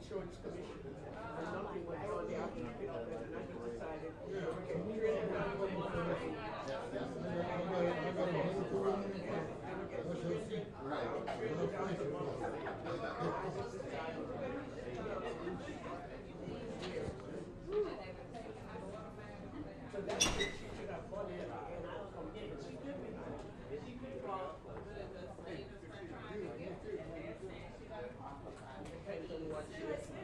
Insurance commission, and nothing went on there. I picked it up and I decided, okay, we're in so that's what she should have bought it, and I was going to get it. She did me. Depends on what she is.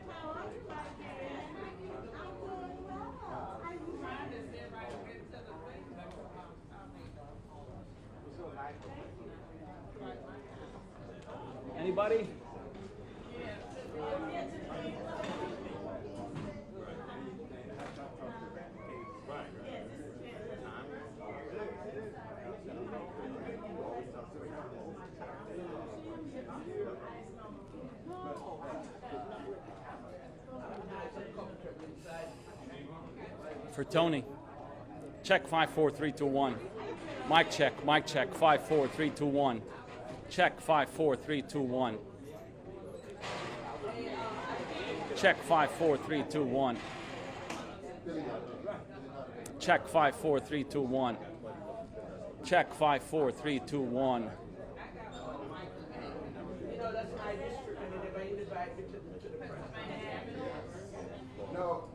Anybody? For Tony, check 54321. Mic check, 54321. Check 54321. Check 54321. Check 54321. Check 54321. You know, that's my district, and they never invite me to the press. No.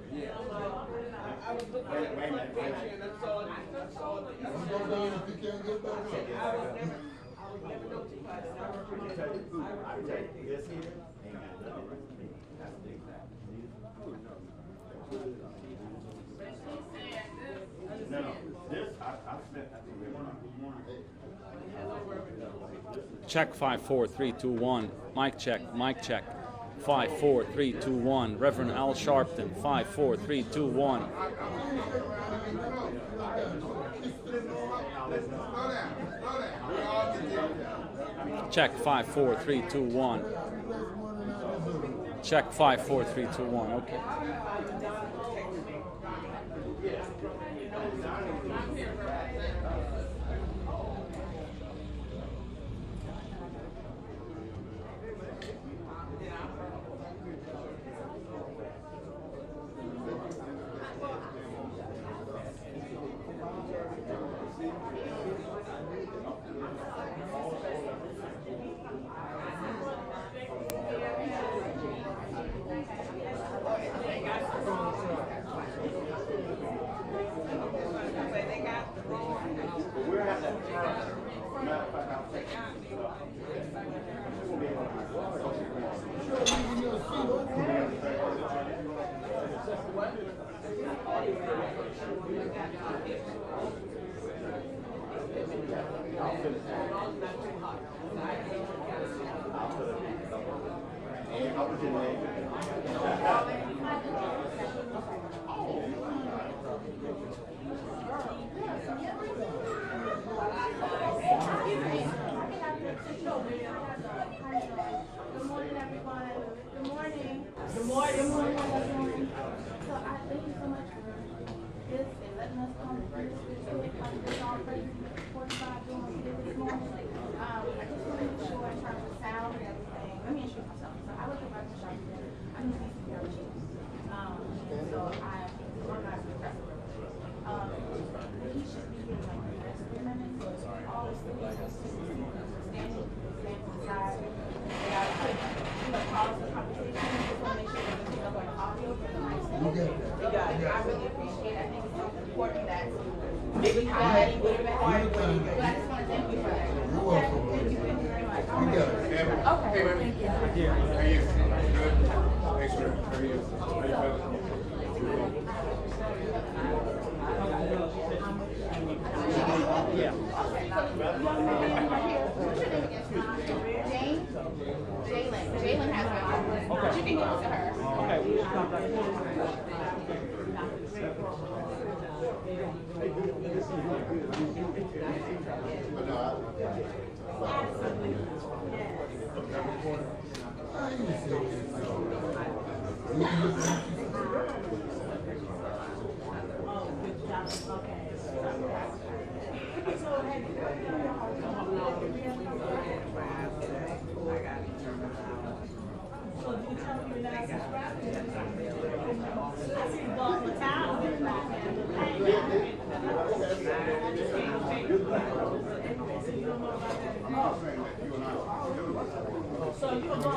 I was looking at the front page and I saw it. I was never notified that I represented This here ain't got nothing. That's the exact. No, this I spent at the river. Check 54321. Mic check, 54321. Reverend Al Sharpton, 54321. Check 54321. Check 54321. Okay. Good morning, everyone. So thank you so much for Jalen has one. Okay. You can give it to her. Okay. We'll just contact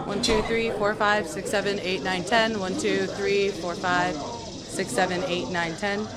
One, two, three, four, five, 6, 7, 8, 9, 10. 1, 2, 3, 4, 5, 6, 7, 8, 9, 10.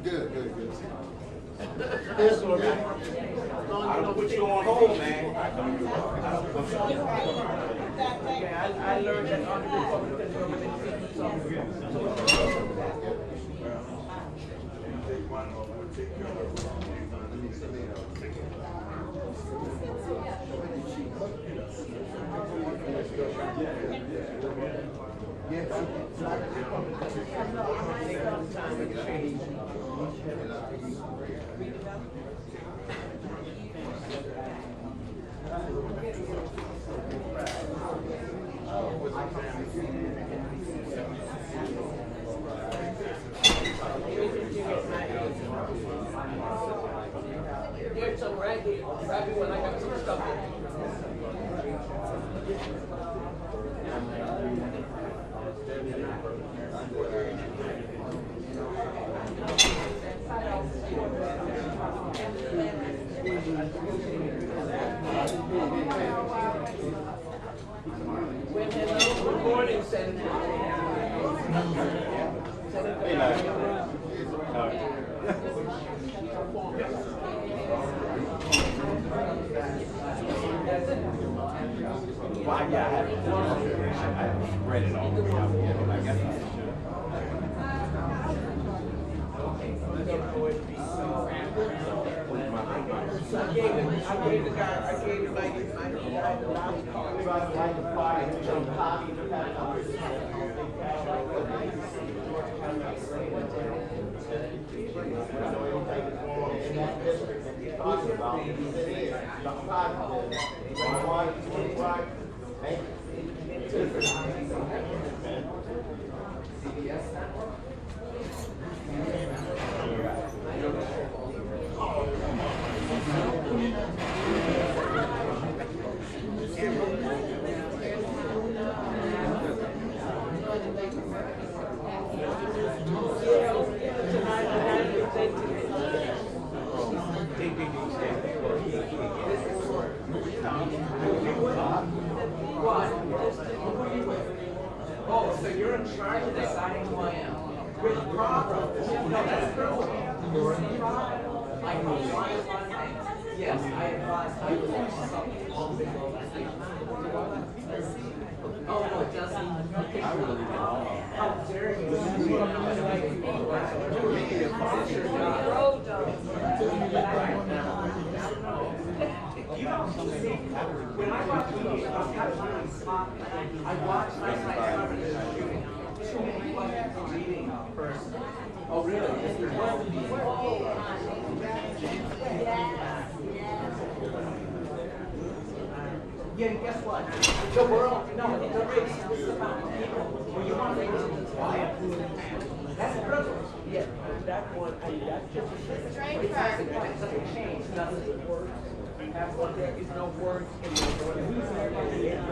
Good. I don't put you on hold, man. I learned that on the Republican There's some right here when I got some stuff in. When the recording said Well, yeah, I haven't read it all the way out yet, but I guess I should. I gave the lady the last card. Oh, so you're in charge of deciding who I am? You're the problem. No, that's true. I compliance on things. Yes, I advise. I was something oh, no, it doesn't. I really don't. How dare you? When I watch movies, I watch my shooting. Too many questions reading first. Oh, really? Mr. Yeah, and guess what? The world, no, the race is about people. When you want to make it quiet, that's a privilege. Yeah, that one, that's just a change doesn't work. Have one there is no words in the who's there by the end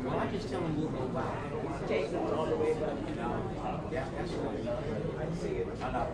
well, I just tell them we'll go back. Take them all the way back. Yeah, that's right. I see it. I'm not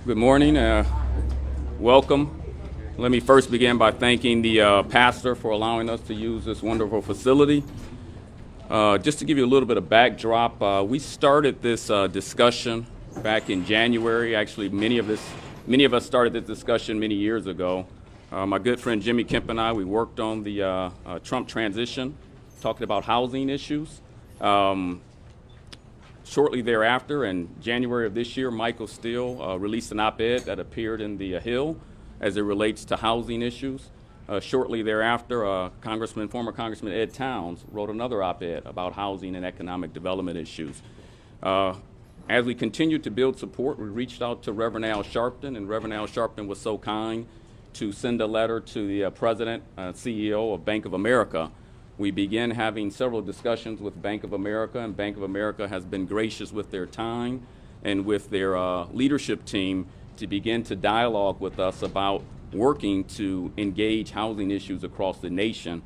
Good morning. Welcome. Let me first begin by thanking the pastor for allowing us to use this wonderful facility. Just to give you a little bit of backdrop, we started this discussion back in January. Actually, many of us started this discussion many years ago. My good friend Jimmy Kemp and I, we worked on the Trump transition, talking about housing issues. Shortly thereafter, in January of this year, Michael Steele released an op-ed that appeared in the Hill as it relates to housing issues. Shortly thereafter, former Congressman Ed Towns wrote another op-ed about housing and economic development issues. As we continued to build support, we reached out to Reverend Al Sharpton, and Reverend Al Sharpton was so kind to send a letter to the president, CEO of Bank of America. We began having several discussions with Bank of America, and Bank of America has been gracious with their time and with their leadership team to begin to dialogue with us about working to engage housing issues across the nation.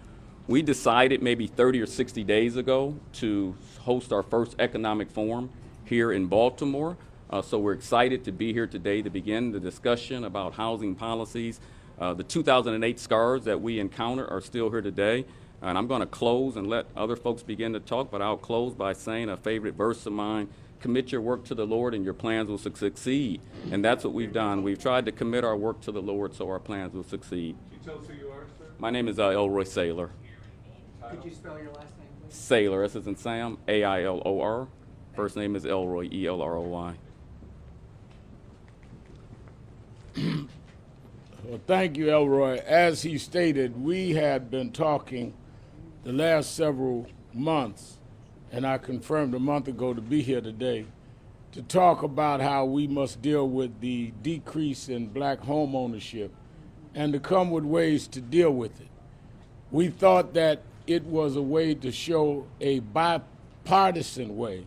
We decided maybe 30 or 60 days ago to host our first economic forum here in Baltimore. So we're excited to be here today to begin the discussion about housing policies. The 2008 scars that we encountered are still here today. And I'm going to close and let other folks begin to talk, but I'll close by saying a favorite verse of mine: commit your work to the Lord and your plans will succeed. And that's what we've done. We've tried to commit our work to the Lord so our plans will succeed. Can you tell us who you are, sir? My name is Elroy Saylor. Could you spell your last name, please? Saylor, S as in Sam, A-I-L-O-R. First name is Elroy, E-L-R-O-Y. Well, thank you, Elroy. As he stated, we had been talking the last several months, and I confirmed a month ago to be here today, to talk about how we must deal with the decrease in black home ownership and to come with ways to deal with it. We thought that it was a way to show a bipartisan way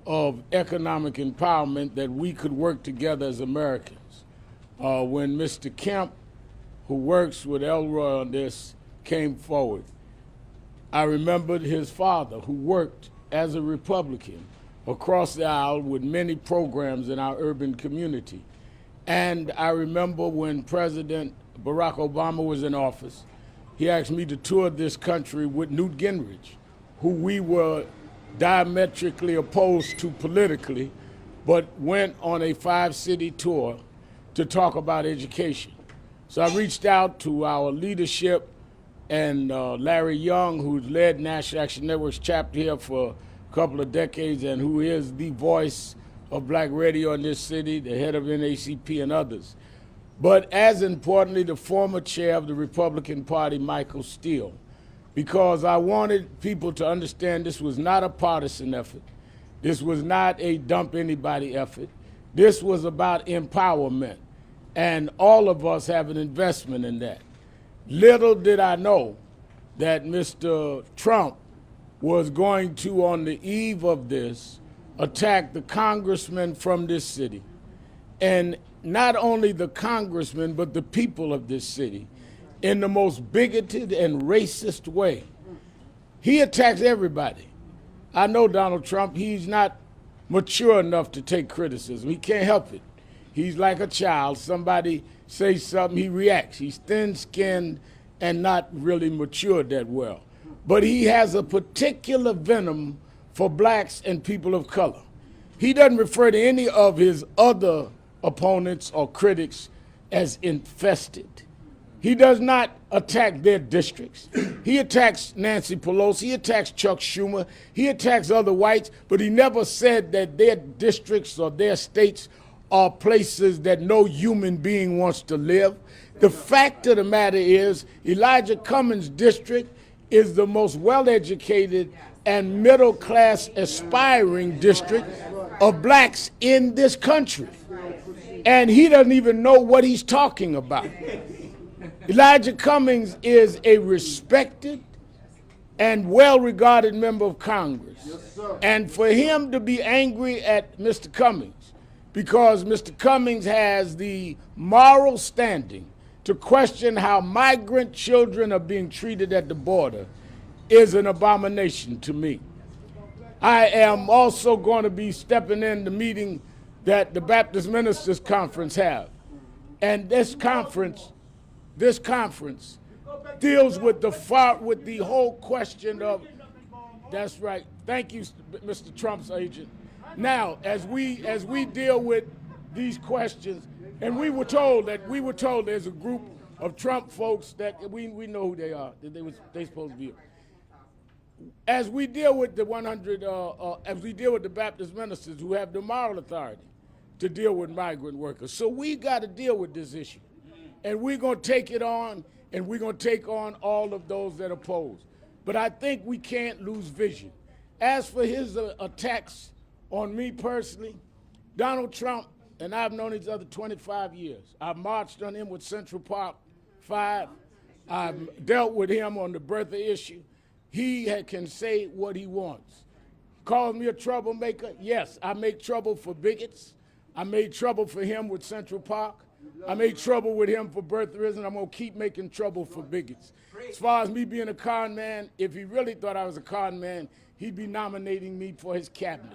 of economic empowerment, that we could work together as Americans. When Mr. Kemp, who works with Elroy on this, came forward, I remembered his father, who worked as a Republican across the aisle with many programs in our urban community. And I remember when President Barack Obama was in office, he asked me to tour this country with Newt Gingrich, who we were diametrically opposed to politically, but went on a 5-city tour to talk about education. So I reached out to our leadership, and Larry Young, who's led National Action Network's chapter here for a couple of decades and who is the voice of black radio in this city, the head of NAACP and others. But as importantly, the former chair of the Republican Party, Michael Steele, because I wanted people to understand this was not a partisan effort. This was not a dump anybody effort. This was about empowerment, and all of us have an investment in that. Little did I know that Mr. Trump was going to, on the eve of this, attack the congressman from this city. And not only the congressman, but the people of this city, in the most bigoted and racist way. He attacks everybody. I know Donald Trump, he's not mature enough to take criticism. He can't help it. He's like a child. Somebody says something, he reacts. He's thin-skinned and not really matured that well. But he has a particular venom for blacks and people of color. He doesn't refer to any of his other opponents or critics as infested. He does not attack their districts. He attacks Nancy Pelosi, he attacks Chuck Schumer, he attacks other whites, but he never said that their districts or their states are places that no human being wants to live. The fact of the matter is, Elijah Cummings' district is the most well-educated and middle-class aspiring district of blacks in this country. And he doesn't even know what he's talking about. Elijah Cummings is a respected and well-regarded member of Congress. And for him to be angry at Mr. Cummings, because Mr. Cummings has the moral standing to question how migrant children are being treated at the border, is an abomination to me. I am also going to be stepping in the meeting that the Baptist Ministers Conference have. And this conference deals with the whole question of, that's right, thank you, Mr. Trump's agent. Now, as we deal with these questions, and we were told there's a group of Trump folks that we know who they are, that they supposed to be. As we deal with as we deal with the Baptist ministers who have the moral authority to deal with migrant workers. So we got to deal with this issue. And we're going to take it on, and we're going to take on all of those that oppose. But I think we can't lose vision. As for his attacks on me personally, Donald Trump and I've known each other 25 years. I've marched on him with Central Park 5. I've dealt with him on the Bertha issue. He can say what he wants. Calls me a troublemaker. Yes, I make trouble for bigots. I made trouble for him with Central Park. I made trouble with him for birtherism. I'm going to keep making trouble for bigots. As far as me being a con man, if he really thought I was a con man, he'd be nominating me for his cabinet.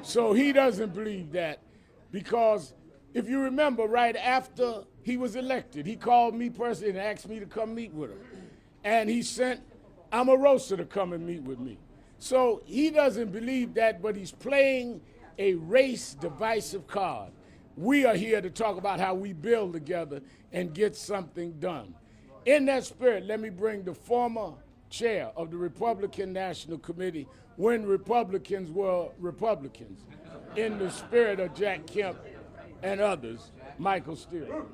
So he doesn't believe that, because if you remember, right after he was elected, he called me personally and asked me to come meet with him. And he sent Omarosa to come and meet with me. So he doesn't believe that, but he's playing a race divisive card. We are here to talk about how we build together and get something done. In that spirit, let me bring the former chair of the Republican National Committee when Republicans were Republicans, in the spirit of Jack Kemp and others, Michael Steele.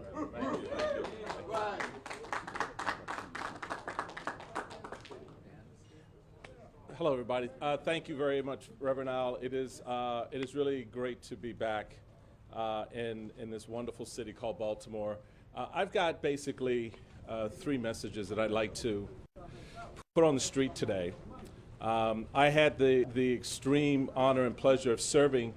Hello, everybody. Thank you very much, Reverend Al. It is really great to be back in this wonderful city called Baltimore. I've got basically 3 messages that I'd like to put on the street today. I had the extreme honor and pleasure of serving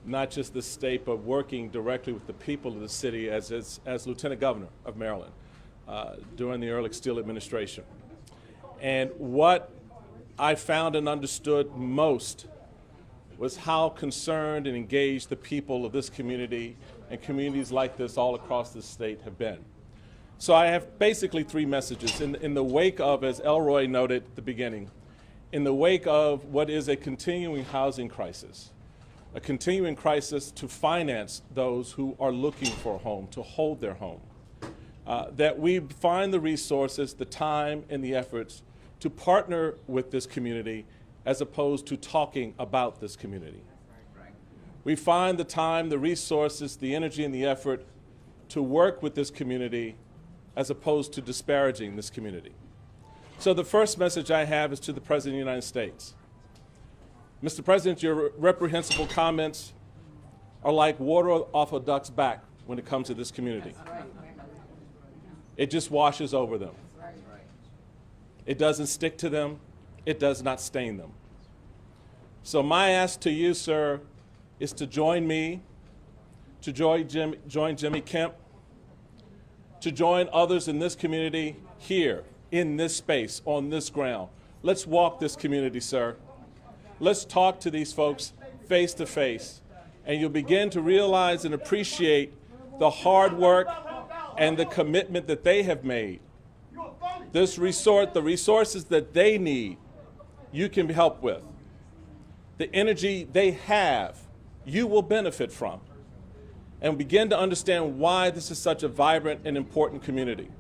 not just the state, but working directly with the people of the city as Lieutenant Governor of Maryland during the Earl Steele administration. And what I found and understood most was how concerned and engaged the people of this community and communities like this all across the state have been. So I have basically 3 messages. In the wake of, as Elroy noted at the beginning, in the wake of what is a continuing housing crisis, a continuing crisis to finance those who are looking for a home, to hold their home, that we find the resources, the time, and the efforts to partner with this community as opposed to talking about this community. We find the time, the resources, the energy, and the effort to work with this community as opposed to disparaging this community. So the first message I have is to the President of the United States. Mr. President, your reprehensible comments are like water off a duck's back when it comes to this community. It just washes over them. It doesn't stick to them. It does not stain them. So my ask to you, sir, is to join me, to join Jimmy Kemp, to join others in this community here, in this space, on this ground. Let's walk this community, sir. Let's talk to these folks face to face, and you'll begin to realize and appreciate the hard work and the commitment that they have made. The resources that they need, you can help with. The energy they have, you will benefit from. And begin to understand why this is such a vibrant and important community.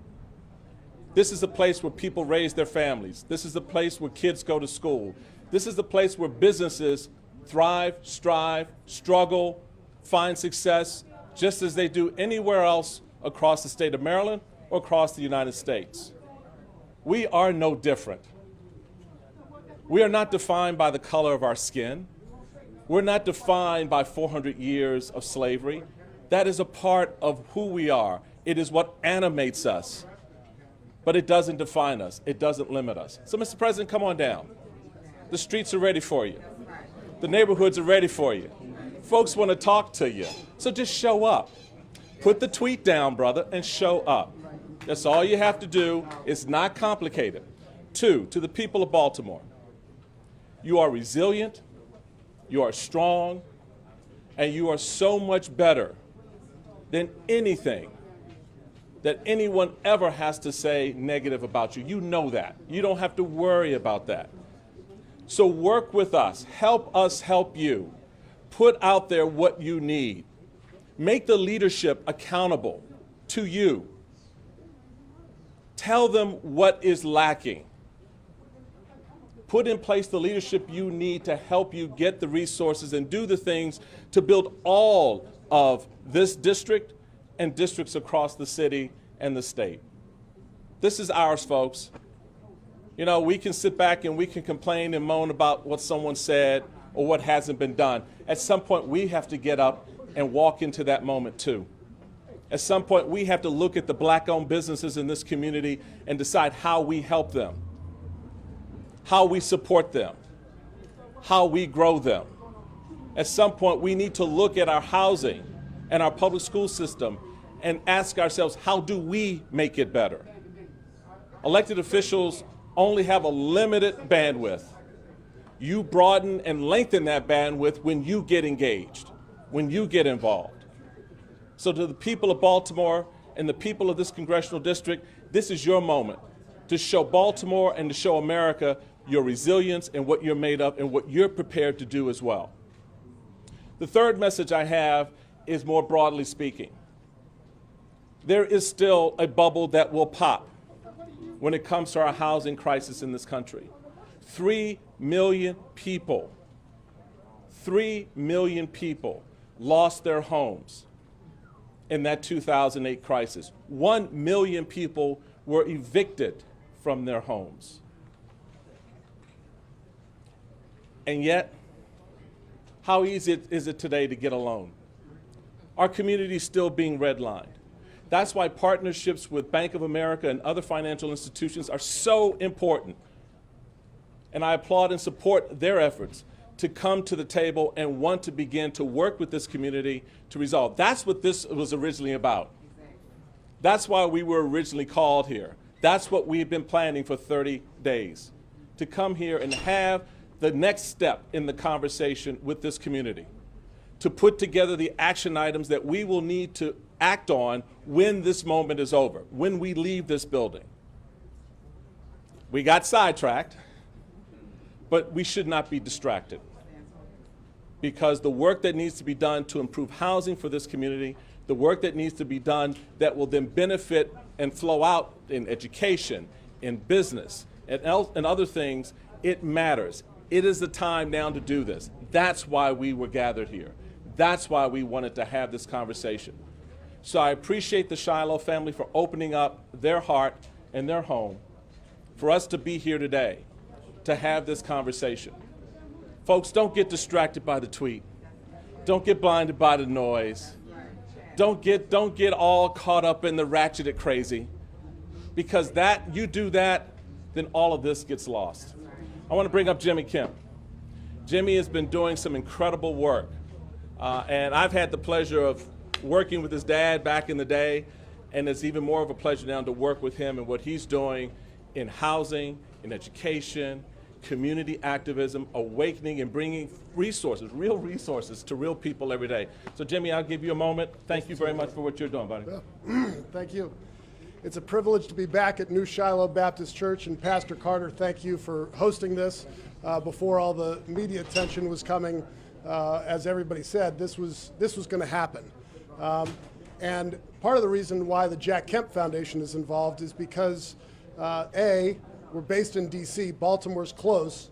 This is a place where people raise their families. This is a place where kids go to school. This is a place where businesses thrive, strive, struggle, find success, just as they do anywhere else across the state of Maryland or across the United States. We are no different. We are not defined by the color of our skin. We're not defined by 400 years of slavery. That is a part of who we are. It is what animates us. But it doesn't define us. It doesn't limit us. So, Mr. President, come on down. The streets are ready for you. The neighborhoods are ready for you. Folks want to talk to you. So just show up. Put the tweet down, brother, and show up. That's all you have to do. It's not complicated. 2, to the people of Baltimore, you are resilient, you are strong, and you are so much better than anything that anyone ever has to say negative about you. You know that. You don't have to worry about that. So work with us. Help us help you. Put out there what you need. Make the leadership accountable to you. Tell them what is lacking. Put in place the leadership you need to help you get the resources and do the things to build all of this district and districts across the city and the state. This is ours, folks. You know, we can sit back and we can complain and moan about what someone said or what hasn't been done. At some point, we have to get up and walk into that moment too. At some point, we have to look at the black-owned businesses in this community and decide how we help them, how we support them, how we grow them. At some point, we need to look at our housing and our public school system and ask ourselves, how do we make it better? Elected officials only have a limited bandwidth. You broaden and lengthen that bandwidth when you get engaged, when you get involved. So to the people of Baltimore and the people of this congressional district, this is your moment to show Baltimore and to show America your resilience and what you're made of and what you're prepared to do as well. The third message I have is more broadly speaking. There is still a bubble that will pop when it comes to our housing crisis in this country. 3 million people lost their homes in that 2008 crisis. 1 million people were evicted from their homes. And yet, how easy is it today to get a loan? Our community is still being redlined. That's why partnerships with Bank of America and other financial institutions are so important. And I applaud and support their efforts to come to the table and want to begin to work with this community to resolve. That's what this was originally about. That's why we were originally called here. That's what we've been planning for 30 days, to come here and have the next step in the conversation with this community, to put together the action items that we will need to act on when this moment is over, when we leave this building. We got sidetracked, but we should not be distracted, because the work that needs to be done to improve housing for this community, the work that needs to be done that will then benefit and flow out in education, in business, and other things, it matters. It is the time now to do this. That's why we were gathered here. That's why we wanted to have this conversation. So I appreciate the Shiloh family for opening up their heart and their home for us to be here today, to have this conversation. Folks, don't get distracted by the tweet. Don't get blinded by the noise. Don't get all caught up in the ratcheted crazy, because you do that, then all of this gets lost. I want to bring up Jimmy Kemp. Jimmy has been doing some incredible work, and I've had the pleasure of working with his dad back in the day, and it's even more of a pleasure now to work with him and what he's doing in housing, in education, community activism, awakening and bringing resources, real resources to real people every day. So Jimmy, I'll give you a moment. Thank you very much for what you're doing, buddy. Thank you. It's a privilege to be back at New Shiloh Baptist Church, and Pastor Carter, thank you for hosting this before all the media attention was coming. As everybody said, this was going to happen. And part of the reason why the Jack Kemp Foundation is involved is because, A, we're based in D.C., Baltimore's close.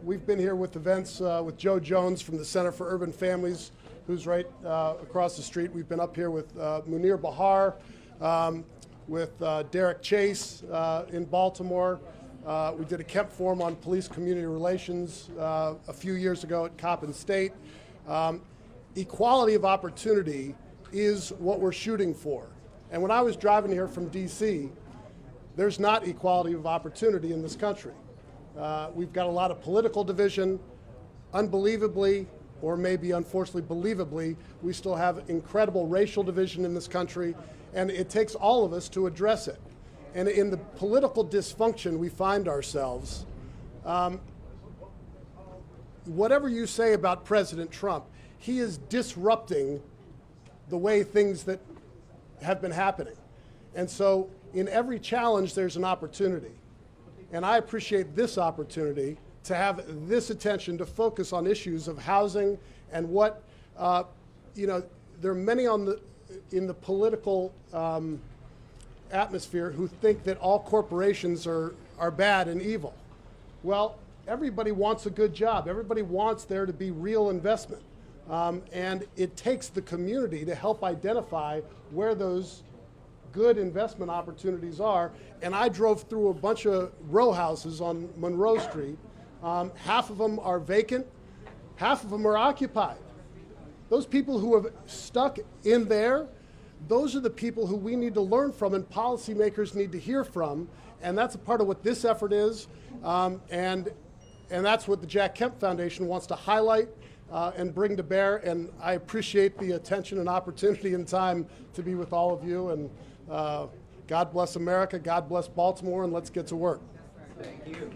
We've been here with events with Joe Jones from the Center for Urban Families, who's right across the street. We've been up here with Munir Bahar, with Derek Chase in Baltimore. We did a Kemp Forum on police community relations a few years ago at Coppin State. Equality of opportunity is what we're shooting for. And when I was driving here from D.C., there's not equality of opportunity in this country. We've got a lot of political division. Unbelievably, or maybe unfortunately believably, we still have incredible racial division in this country, and it takes all of us to address it. And in the political dysfunction we find ourselves, whatever you say about President Trump, he is disrupting the way things that have been happening. And so in every challenge, there's an opportunity. And I appreciate this opportunity to have this attention to focus on issues of housing and what, there are many in the political atmosphere who think that all corporations are bad and evil. Well, everybody wants a good job. Everybody wants there to be real investment. And it takes the community to help identify where those good investment opportunities are. And I drove through a bunch of row houses on Monroe Street. Half of them are vacant, half of them are occupied. Those people who have stuck in there, those are the people who we need to learn from and policymakers need to hear from. And that's a part of what this effort is. And that's what the Jack Kemp Foundation wants to highlight and bring to bear. And I appreciate the attention and opportunity and time to be with all of you. And God bless America, God bless Baltimore, and let's get to work. Thank you.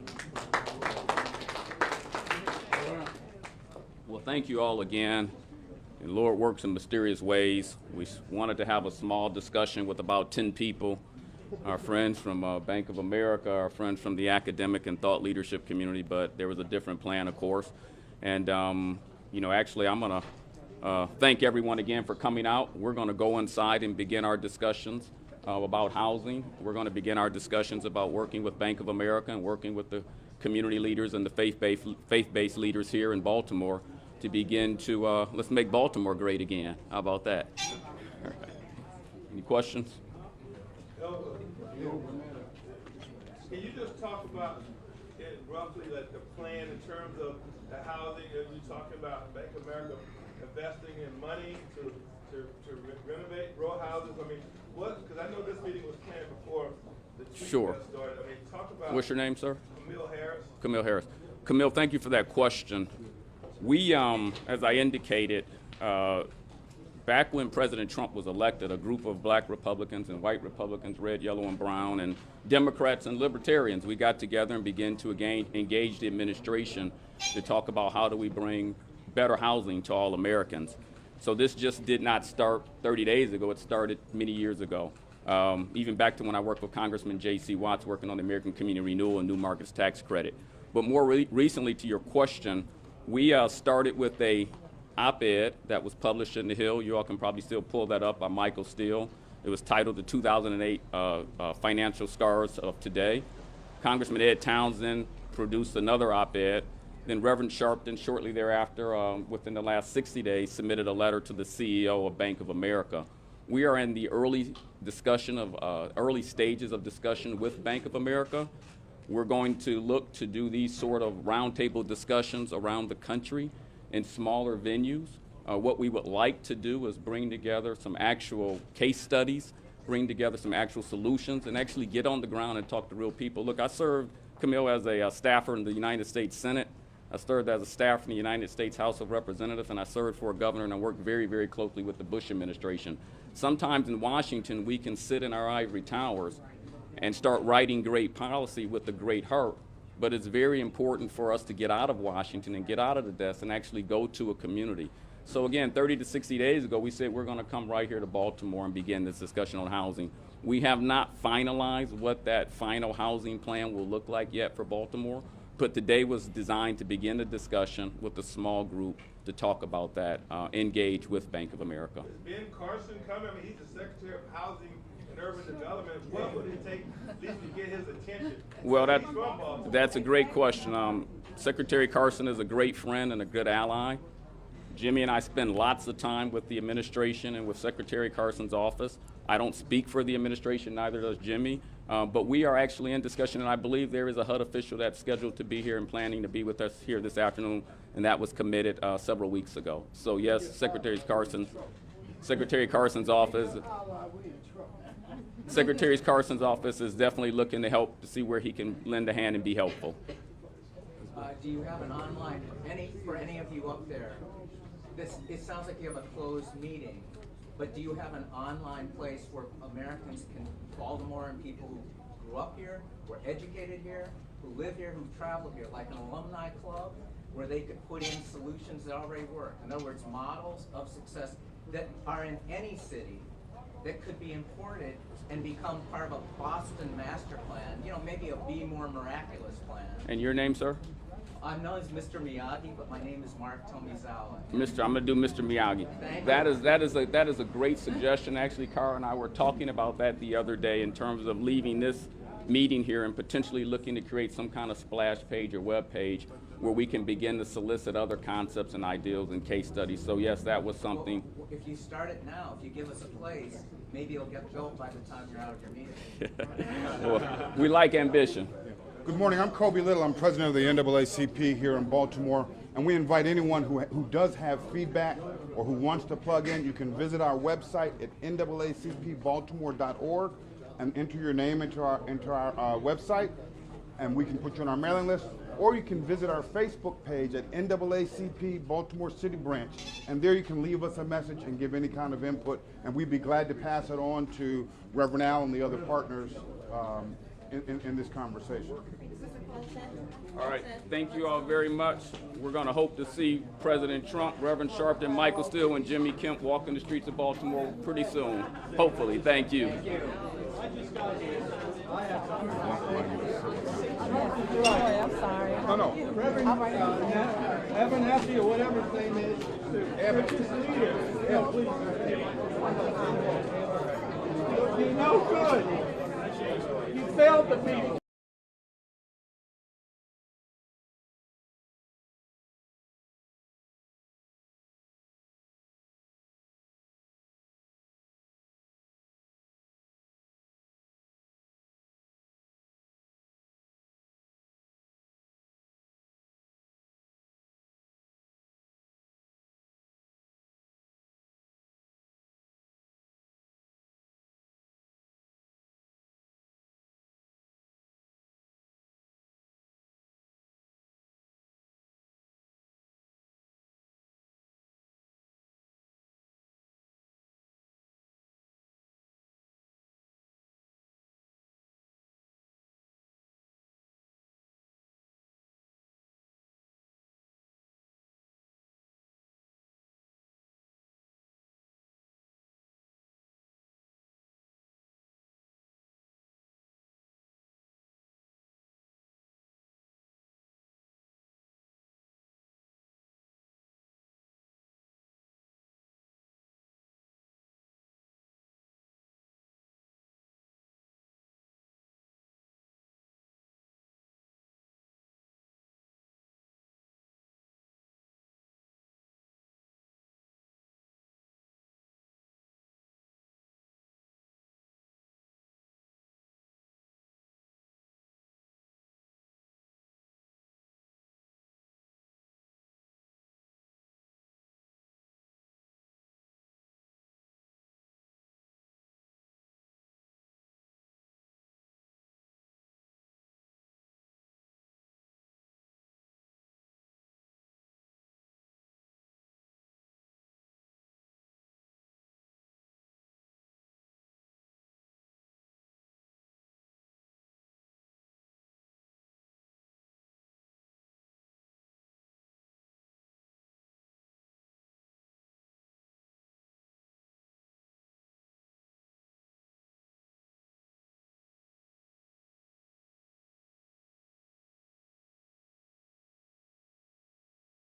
Well, thank you all again. The Lord works in mysterious ways. We wanted to have a small discussion with about 10 people, our friends from Bank of America, our friends from the academic and thought leadership community, but there was a different plan, of course. And, actually, I'm going to thank everyone again for coming out. We're going to go inside and begin our discussions about housing. We're going to begin our discussions about working with Bank of America and working with the community leaders and the faith-based leaders here in Baltimore to begin to, let's make Baltimore great again. How about that? All right. Any questions? Can you just talk about roughly like the plan in terms of the housing? Are you talking about Bank of America investing in money to renovate row houses? I mean, what? Because I know this meeting was planned before the tweet Sure. started. I mean, talk about. What's your name, sir? Camille Harris. Camille Harris. Camille, thank you for that question. We, as I indicated, back when President Trump was elected, a group of black Republicans and white Republicans, red, yellow, and brown, and Democrats and libertarians, we got together and began to engage the administration to talk about how do we bring better housing to all Americans. So this just did not start 30 days ago. It started many years ago. Even back to when I worked with Congressman J.C. Watts working on the American Community Renewal and New Markets Tax Credit. But more recently to your question, we started with a op-ed that was published in The Hill. You all can probably still pull that up by Michael Steele. It was titled The 2008 Financial Scars of Today. Congressman Ed Townsend produced another op-ed. Then Reverend Sharpton, shortly thereafter, within the last 60 days, submitted a letter to the CEO of Bank of America. We are in the early stages of discussion with Bank of America. We're going to look to do these sort of roundtable discussions around the country in smaller venues. What we would like to do is bring together some actual case studies, bring together some actual solutions, and actually get on the ground and talk to real people. Look, I served, Camille, as a staffer in the United States Senate. I served as a staffer in the United States House of Representatives, and I served for a governor, and I worked very, very closely with the Bush administration. Sometimes in Washington, we can sit in our ivory towers and start writing great policy with a great heart. But it's very important for us to get out of Washington and get out of the desk and actually go to a community. So again, 30 to 60 days ago, we said we're going to come right here to Baltimore and begin this discussion on housing. We have not finalized what that final housing plan will look like yet for Baltimore, but today was designed to begin the discussion with a small group to talk about that, engage with Bank of America. Is Ben Carson coming? I mean, he's the Secretary of Housing and Urban Development. What would it take at least to get his attention? Well, that's a great question. Secretary Carson is a great friend and a good ally. Jimmy and I spend lots of time with the administration and with Secretary Carson's office. I don't speak for the administration, neither does Jimmy, but we are actually in discussion, and I believe there is a HUD official that's scheduled to be here and planning to be with us here this afternoon, and that was committed several weeks ago. So yes, Secretary Carson's office is definitely looking to help to see where he can lend a hand and be helpful. Do you have an online, for any of you up there, it sounds like you have a closed meeting, but do you have an online place where Americans can, Baltimore and people who grew up here, were educated here, who live here, who travel here, like an alumni club, where they could put in solutions that already work? In other words, models of success that are in any city that could be imported and become part of a Boston master plan, maybe a Be More Miraculous plan. And your name, sir? I'm known as Mr. Miyagi, but my name is Mark Tomizawa. I'm gonna do Mr. Miyagi. That is a great suggestion. Actually, Cara and I were talking about that the other day in terms of leaving this meeting here and potentially looking to create some kind of splash page or web page where we can begin to solicit other concepts and ideals and case studies. So yes, that was something. If you start it now, if you give us a place, maybe it'll get built by the time you're out of your meeting. Well, we like ambition. Good morning. I'm Kobe Little. I'm president of the NAACP here in Baltimore, and we invite anyone who does have feedback or who wants to plug in. You can visit our website at naacpbaltimore.org and enter your name into our website, and we can put you on our mailing list. Or you can visit our Facebook page at NAACP Baltimore City Branch, and there you can leave us a message and give any kind of input, and we'd be glad to pass it on to Reverend Al and the other partners in this conversation. All right, thank you all very much. We're going to hope to see President Trump, Reverend Sharpton, Michael Steele, and Jimmy Kemp walking the streets of Baltimore pretty soon. Hopefully. Thank you. I'm sorry. No. Evan Effie or whatever his name is. Evan. Yeah, please. You're no good. You failed the meeting.